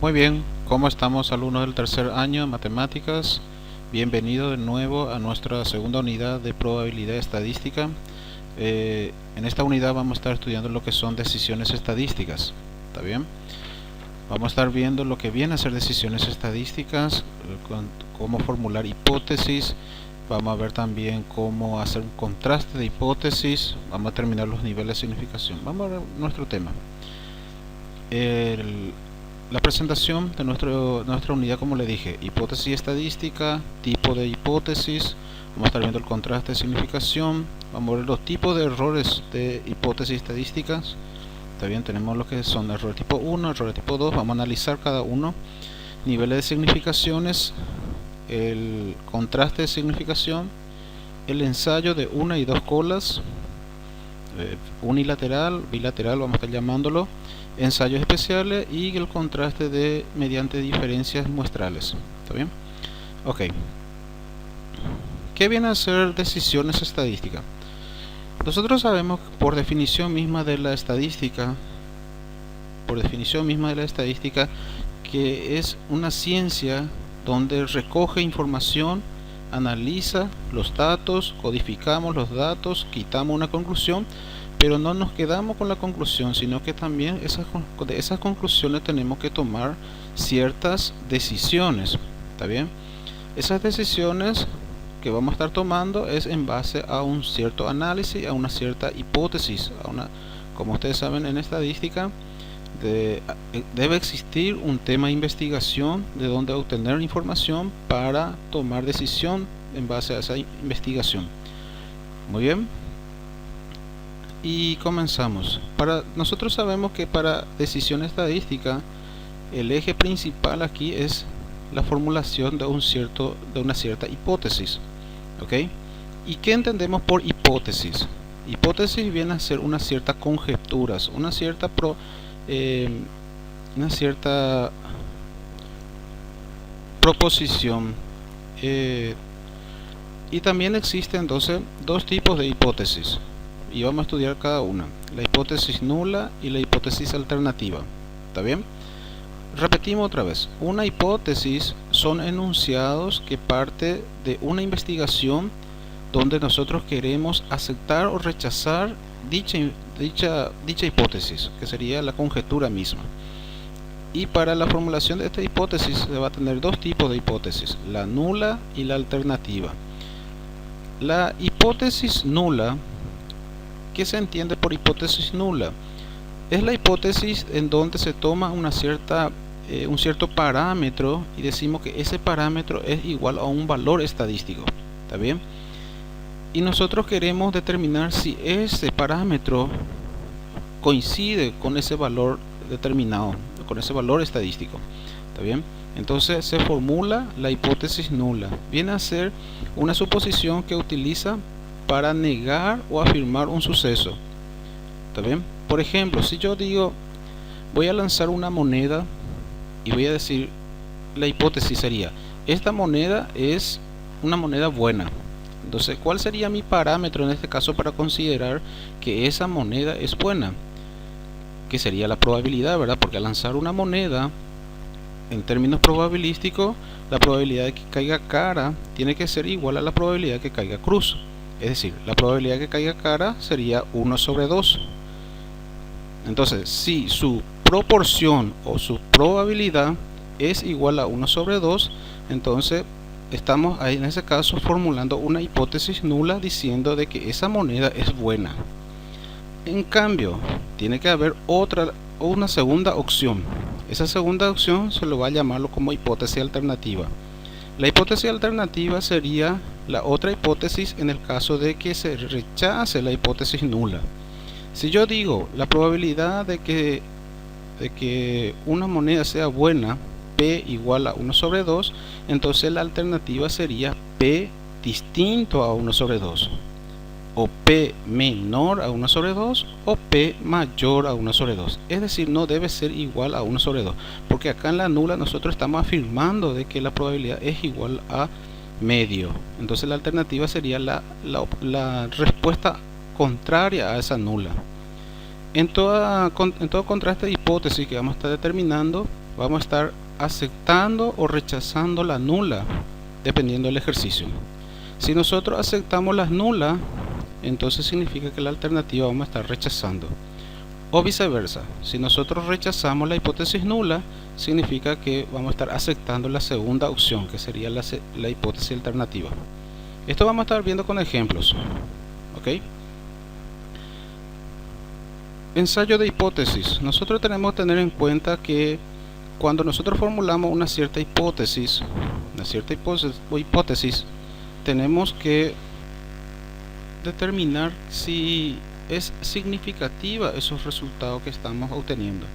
Muy bien, ¿cómo estamos, alumnos del tercer año de matemáticas? Bienvenido de nuevo a nuestra segunda unidad de probabilidad estadística. En esta unidad vamos a estar estudiando lo que son decisiones estadísticas. ¿Está bien? Vamos a estar viendo lo que viene a ser decisiones estadísticas, cómo formular hipótesis. Vamos a ver también cómo hacer un contraste de hipótesis. Vamos a terminar los niveles de significación. Vamos a ver nuestro tema. La presentación de nuestra unidad, como le dije, hipótesis estadística, tipo de hipótesis. Vamos a estar viendo el contraste de significación. Vamos a ver los tipos de errores de hipótesis estadísticas. Está bien, tenemos lo que son errores tipo 1, errores tipo 2. Vamos a analizar cada uno. Niveles de significaciones, el contraste de significación, el ensayo de una y dos colas, unilateral, bilateral, vamos a estar llamándolo, ensayos especiales y el contraste de mediante diferencias muestrales. ¿Está bien? Ok. ¿Qué viene a ser decisiones estadísticas? Nosotros sabemos por definición misma de la estadística, que es una ciencia donde recoge información, analiza los datos, codificamos los datos, quitamos una conclusión, pero no nos quedamos con la conclusión, sino que también de esas conclusiones tenemos que tomar ciertas decisiones. ¿Está bien? Esas decisiones que vamos a estar tomando es en base a un cierto análisis, a una cierta hipótesis, como ustedes saben, en estadística debe existir un tema de investigación de donde obtener información para tomar decisión en base a esa investigación. Muy bien, y comenzamos. Nosotros sabemos que para decisión estadística el eje principal aquí es la formulación de una cierta hipótesis. ¿Ok? ¿Y qué entendemos por hipótesis? Hipótesis viene a ser una cierta conjeturas, una cierta proposición. Y también existen entonces dos tipos de hipótesis, y vamos a estudiar cada una: la hipótesis nula y la hipótesis alternativa. ¿Está bien? Repetimos otra vez. Una hipótesis son enunciados que parte de una investigación donde nosotros queremos aceptar o rechazar dicha hipótesis, que sería la conjetura misma. Y para la formulación de esta hipótesis se va a tener dos tipos de hipótesis: la nula y la alternativa. La hipótesis nula, ¿qué se entiende por hipótesis nula? Es la hipótesis en donde se toma un cierto parámetro y decimos que ese parámetro es igual a un valor estadístico. ¿Está bien? Y nosotros queremos determinar si ese parámetro coincide con ese valor determinado, con ese valor estadístico. ¿Está bien? Entonces se formula la hipótesis nula. Viene a ser una suposición que utiliza para negar o afirmar un suceso. ¿Está bien? Por ejemplo, si yo digo voy a lanzar una moneda y voy a decir, la hipótesis sería: esta moneda es una moneda buena. Entonces, ¿cuál sería mi parámetro en este caso para considerar que esa moneda es buena? Que sería la probabilidad, ¿verdad? Porque al lanzar una moneda, en términos probabilísticos, la probabilidad de que caiga cara tiene que ser igual a la probabilidad de que caiga cruz. Es decir, la probabilidad de que caiga cara sería 1 sobre 2. Entonces, si su proporción o su probabilidad es igual a 1 sobre 2, entonces estamos ahí en ese caso formulando una hipótesis nula diciendo de que esa moneda es buena. En cambio, tiene que haber una segunda opción. Esa segunda opción se lo va a llamarlo como hipótesis alternativa. La hipótesis alternativa sería la otra hipótesis en el caso de que se rechace la hipótesis nula. Si yo digo la probabilidad de que una moneda sea buena, P igual a 1 sobre 2, entonces la alternativa sería P distinto a 1 sobre 2, o P menor a 1 sobre 2, o P mayor a 1 sobre 2. Es decir, no debe ser igual a 1 sobre 2, porque acá en la nula nosotros estamos afirmando de que la probabilidad es igual a medio. Entonces la alternativa sería la respuesta contraria a esa nula. En todo contraste de hipótesis que vamos a estar determinando, vamos a estar aceptando o rechazando la nula, dependiendo del ejercicio. Si nosotros aceptamos las nulas, entonces significa que la alternativa vamos a estar rechazando. O viceversa, si nosotros rechazamos la hipótesis nula, significa que vamos a estar aceptando la segunda opción, que sería la hipótesis alternativa. Esto vamos a estar viendo con ejemplos. ¿Ok? Ensayo de hipótesis. Nosotros tenemos que tener en cuenta que cuando nosotros formulamos una cierta hipótesis, tenemos que determinar si es significativa esos resultados que estamos obteniendo.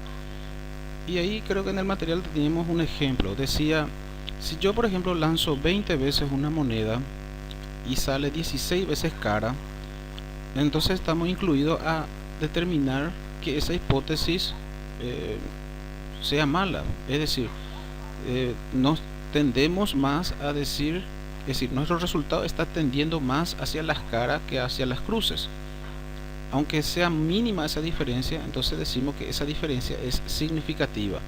Y ahí creo que en el material tenemos un ejemplo. Decía, si yo por ejemplo lanzo 20 veces una moneda y sale 16 veces cara, entonces estamos incluidos a determinar que esa hipótesis sea mala. Es decir, nos tendemos más a decir, nuestro resultado está tendiendo más hacia las caras que hacia las cruces. Aunque sea mínima esa diferencia, entonces decimos que esa diferencia es significativa.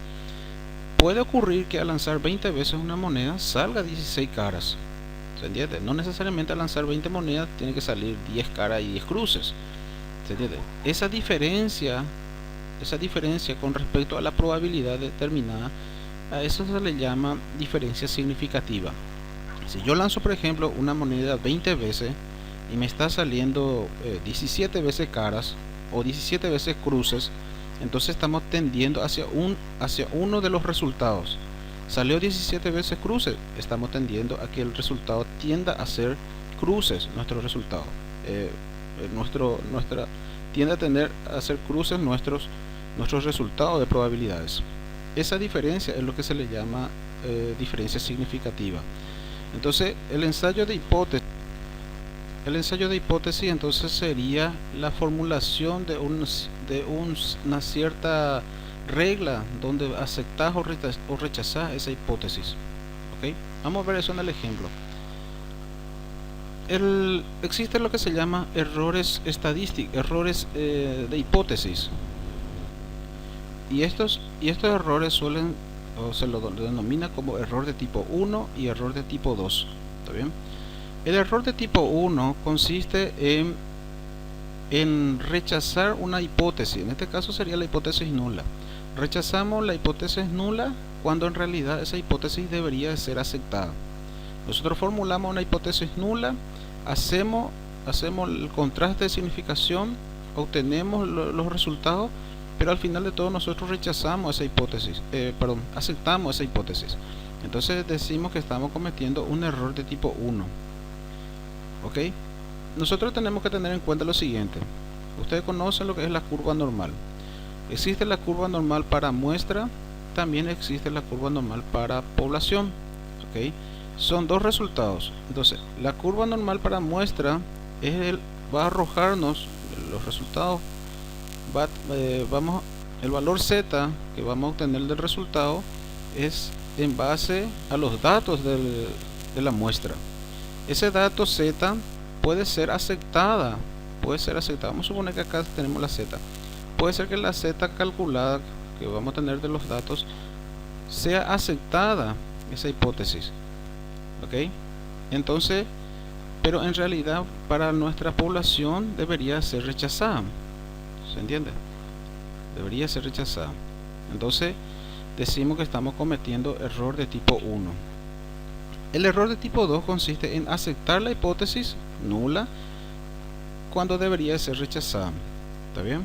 Puede ocurrir que al lanzar 20 veces una moneda salga 16 caras. ¿Se entiende? No necesariamente al lanzar 20 monedas tiene que salir 10 caras y 10 cruces. ¿Se entiende? Esa diferencia con respecto a la probabilidad determinada, a eso se le llama diferencia significativa. Si yo lanzo por ejemplo una moneda 20 veces y me está saliendo 17 veces caras o 17 veces cruces, entonces estamos tendiendo hacia uno de los resultados. Salió 17 veces cruces, estamos tendiendo a que el resultado tienda a ser cruces. Nuestro resultado tiende a tener a ser cruces nuestros resultados de probabilidades. Esa diferencia es lo que se le llama diferencia significativa. Entonces el ensayo de hipótesis entonces sería la formulación de una cierta regla donde aceptas o rechazas esa hipótesis. ¿Okay? Vamos a ver eso en el ejemplo. Existe lo que se llama errores estadísticos, errores de hipótesis. Y estos errores se lo denomina como error de tipo 1 y error de tipo 2. ¿Está bien? El error de tipo 1 consiste en rechazar una hipótesis. En este caso sería la hipótesis nula. Rechazamos la hipótesis nula cuando en realidad esa hipótesis debería ser aceptada. Nosotros formulamos una hipótesis nula, hacemos el contraste de significación, obtenemos los resultados, pero al final de todo nosotros rechazamos esa hipótesis, aceptamos esa hipótesis. Entonces decimos que estamos cometiendo un error de tipo 1. ¿Ok? Nosotros tenemos que tener en cuenta lo siguiente. Ustedes conocen lo que es la curva normal. Existe la curva normal para muestra, también existe la curva normal para población. ¿Ok? Son dos resultados. Entonces, la curva normal para muestra va a arrojarnos los resultados. El valor Z que vamos a obtener del resultado es en base a los datos de la muestra. Ese dato Z puede ser aceptada. Vamos a suponer que acá tenemos la Z. Puede ser que la Z calculada que vamos a tener de los datos sea aceptada, esa hipótesis. ¿Ok? Entonces, pero en realidad para nuestra población debería ser rechazada. ¿Se entiende? Debería ser rechazada. Entonces decimos que estamos cometiendo error de tipo 1. El error de tipo 2 consiste en aceptar la hipótesis nula cuando debería ser rechazada. ¿Está bien?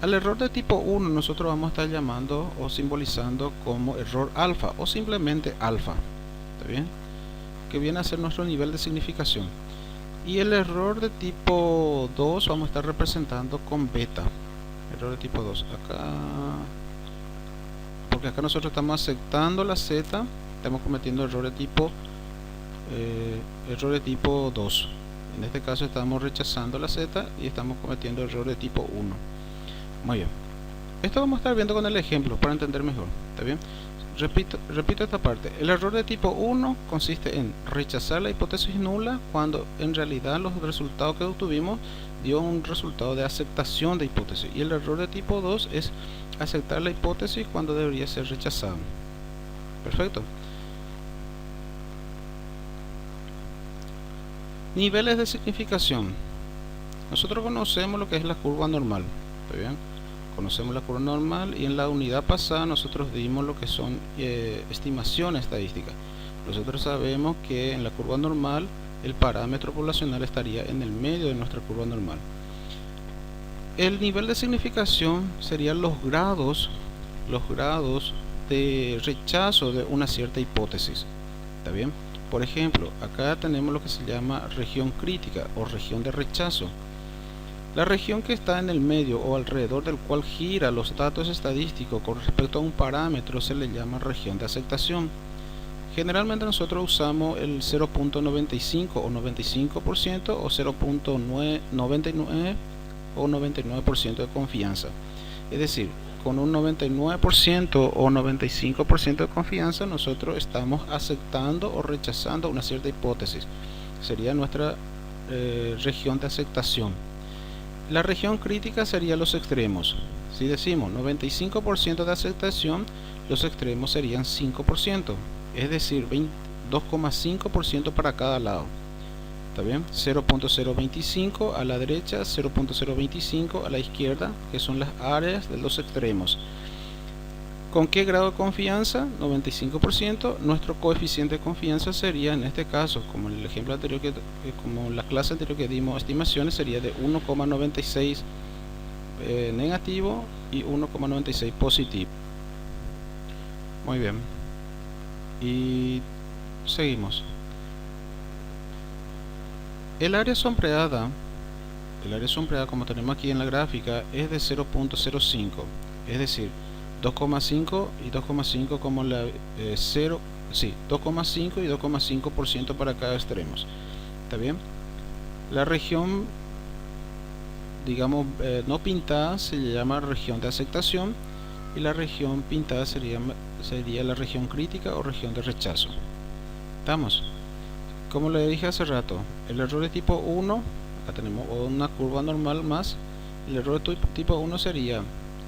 Al error de tipo 1 nosotros vamos a estar llamando o simbolizando como error alfa o simplemente alfa. ¿Está bien? Que viene a ser nuestro nivel de significación. Y el error de tipo 2 vamos a estar representando con beta. Error de tipo 2. Porque acá nosotros estamos aceptando la Z, estamos cometiendo error de tipo 2. En este caso estamos rechazando la Z y estamos cometiendo error de tipo 1. Muy bien. Esto vamos a estar viendo con el ejemplo para entender mejor. ¿Está bien? Repito esta parte. El error de tipo 1 consiste en rechazar la hipótesis nula cuando en realidad los resultados que obtuvimos dio un resultado de aceptación de hipótesis. Y el error de tipo 2 es aceptar la hipótesis cuando debería ser rechazada. Perfecto. Niveles de significación. Nosotros conocemos lo que es la curva normal. ¿Está bien? Conocemos la curva normal y en la unidad pasada nosotros dimos lo que son estimaciones estadísticas. Nosotros sabemos que en la curva normal el parámetro poblacional estaría en el medio de nuestra curva normal. El nivel de significación serían los grados de rechazo de una cierta hipótesis. ¿Está bien? Por ejemplo, acá tenemos lo que se llama región crítica o región de rechazo. La región que está en el medio o alrededor del cual gira los datos estadísticos con respecto a un parámetro se le llama región de aceptación. Generalmente nosotros usamos el 0.95 o 95% o 0.99 o 99% de confianza. Es decir, con un 99% o 95% de confianza nosotros estamos aceptando o rechazando una cierta hipótesis. Sería nuestra región de aceptación. La región crítica sería los extremos. Si decimos 95% de aceptación, los extremos serían 5%, es decir, 2,5% para cada lado. ¿Está bien? 0.025 a la derecha, 0.025 a la izquierda, que son las áreas de los extremos. ¿Con qué grado de confianza? 95%. Nuestro coeficiente de confianza sería, en este caso, como en el ejemplo anterior, como en la clase anterior que dimos estimaciones, sería de 1,96 negativo y 1,96 positivo. Muy bien. Y seguimos. El área sombreada como tenemos aquí en la gráfica es de 0.05, es decir, 2,5 y 2,5 como la 2,5 y 2,5% para cada extremos. ¿Está bien? La región, digamos, no pintada se llama región de aceptación y la región pintada sería la región crítica o región de rechazo. ¿Estamos? Como le dije hace rato, el error de tipo 1, acá tenemos una curva normal más, el error de tipo 1 sería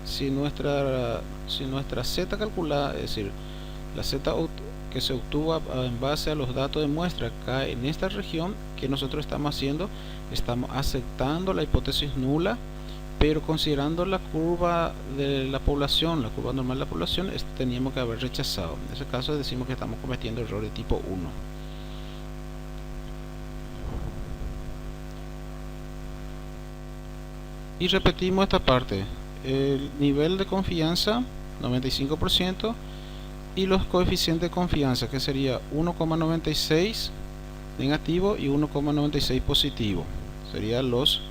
si nuestra z calculada, es decir, la z que se obtuvo en base a los datos de muestra cae en esta región, que nosotros estamos haciendo, estamos aceptando la hipótesis nula, pero considerando la curva de la población, la curva normal de la población, teníamos que haber rechazado. En ese caso decimos que estamos cometiendo error de tipo 1. Y repetimos esta parte, el nivel de confianza 95% y los coeficientes de confianza, que sería 1,96 negativo y 1,96 positivo, serían los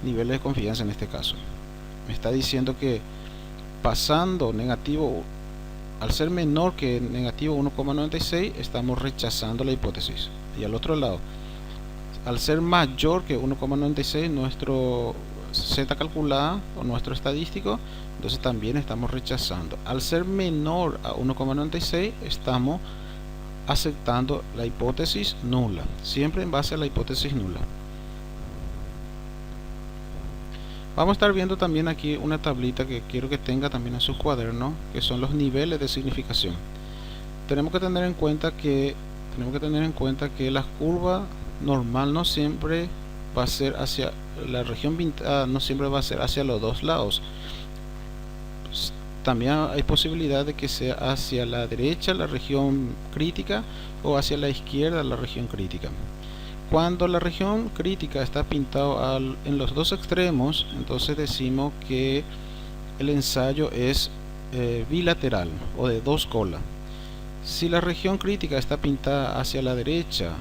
niveles de confianza en este caso. Me está diciendo que pasando negativo, al ser menor que negativo 1,96, estamos rechazando la hipótesis. Y al otro lado, al ser mayor que 1,96 nuestro z calculada o nuestro estadístico, entonces también estamos rechazando. Al ser menor a 1,96 estamos aceptando la hipótesis nula, siempre en base a la hipótesis nula. Vamos a estar viendo también aquí una tablita que quiero que tenga también en sus cuadernos, que son los niveles de significación. Tenemos que tener en cuenta que la curva normal no siempre va a ser hacia la región pintada, no siempre va a ser hacia los dos lados. También hay posibilidad de que sea hacia la derecha la región crítica o hacia la izquierda la región crítica. Cuando la región crítica está pintado en los dos extremos, entonces decimos que el ensayo es bilateral o de dos colas. Si la región crítica está pintada hacia la derecha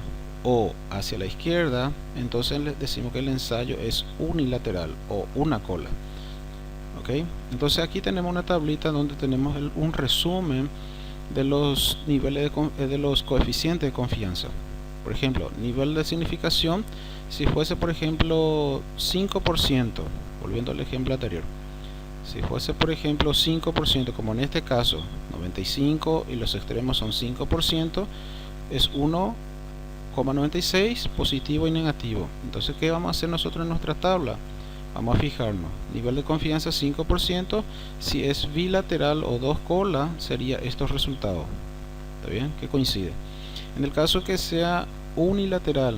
o hacia la izquierda, entonces les decimos que el ensayo es unilateral o una cola. ¿Okay? Entonces aquí tenemos una tablita donde tenemos un resumen de los niveles de los coeficientes de confianza. Por ejemplo, nivel de significación, si fuese por ejemplo 5%, volviendo al ejemplo anterior, si fuese por ejemplo 5%, como en este caso 95 y los extremos son 5%, es 1,96 positivo y negativo. Entonces, ¿qué vamos a hacer nosotros en nuestra tabla? Vamos a fijarnos, nivel de confianza 5%, si es bilateral o dos colas sería estos resultados. ¿está bien? Que coincide. En el caso que sea unilateral,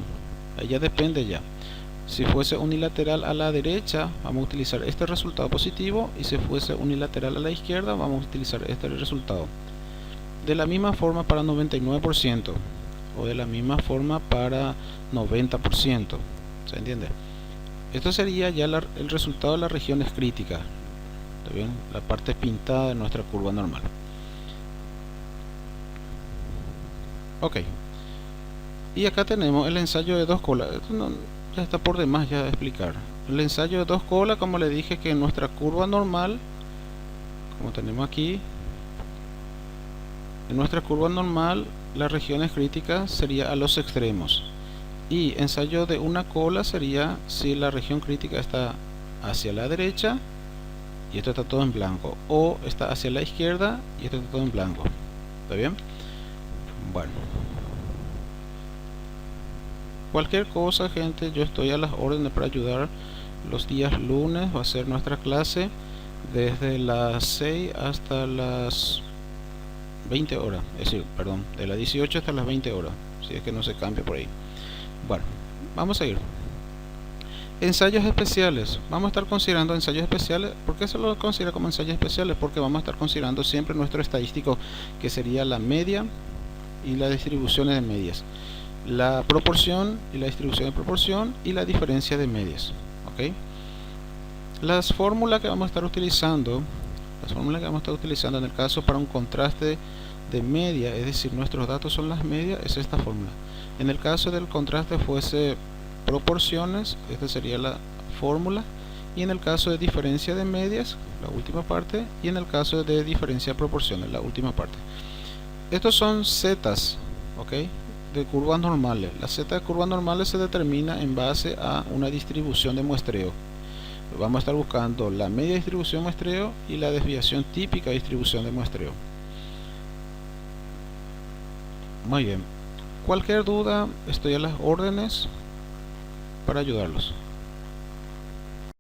ahí ya depende ya. Si fuese unilateral a la derecha, vamos a utilizar este resultado positivo, y si fuese unilateral a la izquierda, vamos a utilizar este resultado. De la misma forma para 99%, o de la misma forma para 90%, ¿se entiende? Esto sería ya el resultado de las regiones críticas, ¿está bien? La parte pintada de nuestra curva normal. Ok. Y acá tenemos el ensayo de dos colas. Esto no, ya está por demás ya de explicar. El ensayo de dos colas, como le dije, que en nuestra curva normal, como tenemos aquí, en nuestra curva normal las regiones críticas sería a los extremos, y ensayo de una cola sería si la región crítica está hacia la derecha y esto está todo en blanco, o está hacia la izquierda y esto está todo en blanco. ¿Está bien? Bueno, cualquier cosa, gente, yo estoy a las órdenes para ayudar. Los días lunes va a ser nuestra clase desde las 6 hasta las 20 horas, es decir, perdón, de las 18 hasta las 20 horas, si es que no se cambia por ahí. Bueno, vamos a ir. Ensayos especiales. Vamos a estar considerando ensayos especiales. ¿Por qué se lo considera como ensayos especiales? Porque vamos a estar considerando siempre nuestro estadístico, que sería la media y las distribuciones de medias, la proporción y la distribución de proporción, y la diferencia de medias. ¿Ok? Las fórmulas que vamos a estar utilizando, en el caso para un contraste de media, es decir, nuestros datos son las medias, es esta fórmula. En el caso del contraste fuese proporciones, esta sería la fórmula, y en el caso de diferencia de medias, la última parte, y en el caso de diferencia de proporciones, la última parte. Estos son zetas, ¿ok?, de curvas normales. La zeta de curvas normales se determina en base a una distribución de muestreo. Vamos a estar buscando la media distribución de muestreo y la desviación típica de distribución de muestreo. Muy bien. Cualquier duda, estoy a las órdenes para ayudarlos.